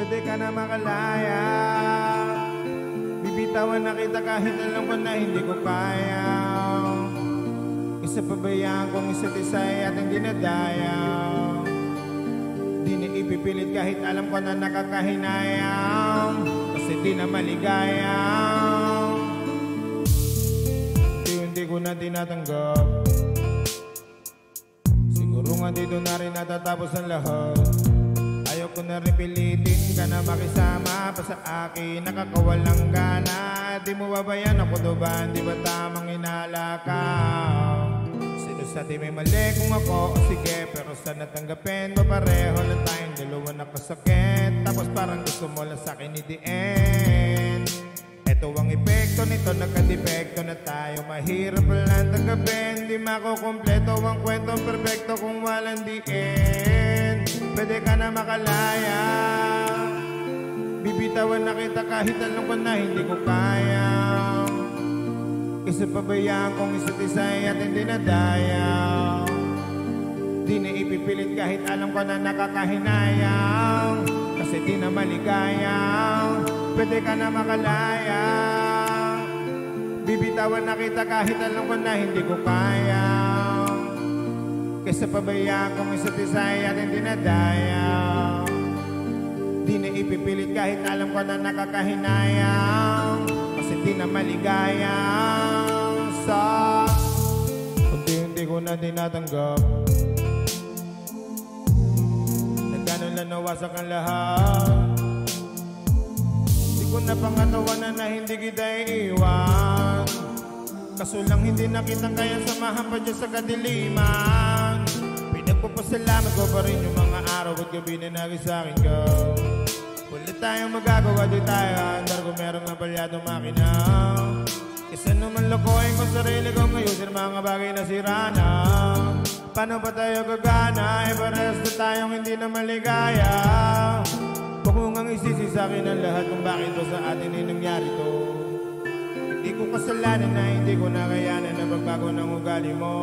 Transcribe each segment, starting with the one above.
pwede ka na makalaya. Bibitawan na kita kahit alam ko na hindi ko kaya. Isa pabayaan kong isa't isa'y ating dinadayaw. Di na ipipilit kahit alam ko na nakakahinayang, kasi di na maligayang. Unti-unti ko na tinatanggap, siguro nga dito na rin natatapos ang lahat. Ayaw ko na rin pilitin ka na makisama pa sa akin, nakakawalang gana. Di mo babayan ako doon, di ba tamang inalakaw? Sino sa di may mali kung ako o sige, pero sana tanggapin mo pareho lang tayong dalawa nakasakit. Tapos parang gusto mo lang sa'kin i-the-end. Ito ang epekto nito, nagka-depekto na tayo. Mahirap lang tanggapin, di makukumpleto ang kwentong perfecto kung walang the end. Pwede ka na makalaya, bibitawan na kita kahit alam ko na hindi ko kaya. Isa pabayaan kong isa't isa'y ating dinadayaw. Di na ipipilit kahit alam ko na nakakahinayang, kasi di na maligayang. Pwede ka na makalaya, bibitawan na kita kahit alam ko na hindi ko kaya. Kaysa pabayaan kong isa't isa'y ating dinadayaw. Di na ipipilit kahit alam ko na nakakahinayang, kasi di na maligayang. Sa unti-unti ko na tinatanggap, na gano'n lang nawasak ang lahat. Di ko na pangatawanan na hindi kita iiwan, kaso lang hindi na kitang kaya samahan pa dyan sa kadiliman. Pinagpapasalamat ko pa rin yung mga araw at gabi na naging sa'kin ka. Wala tayong magagawa, di tayo handar kung merong napalyadong makina. Isa naman lokohin ko sarili ko ngayon sa mga bagay na sira na. Paano ba tayo gagana? Parehas na tayong hindi na maligaya. Huwag mo ngang isisi sa'kin ang lahat kung bakit ba sa atin ay nangyari to. Hindi ko kasalanan na hindi ko nakayanan na pagbago ng ugali mo.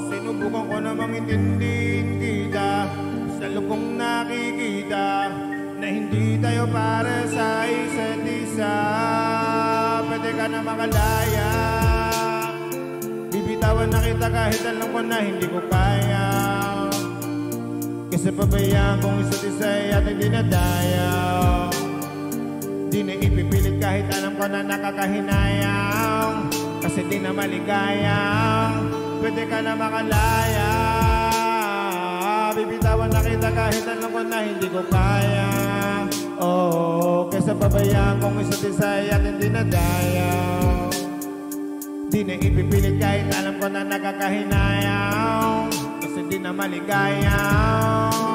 Sinubukan ko namang intindihin kita, sa lubong nakikita na hindi tayo para sa isa't isa. Pwede ka na makalaya, bibitawan na kita kahit alam ko na hindi ko kaya. Kasi pabayaan kong isa't isa'y ating dinadayaw. Di na ipipilit kahit alam ko na nakakahinayang, kasi di na maligayang. Pwede ka na makalaya, bibitawan na kita kahit alam ko na hindi ko kaya. Oh, kaysa pabayaan kong isa't isa'y ating dinadayaw. Di na ipipilit kahit alam ko na nakakahinayang, kasi di na maligayang.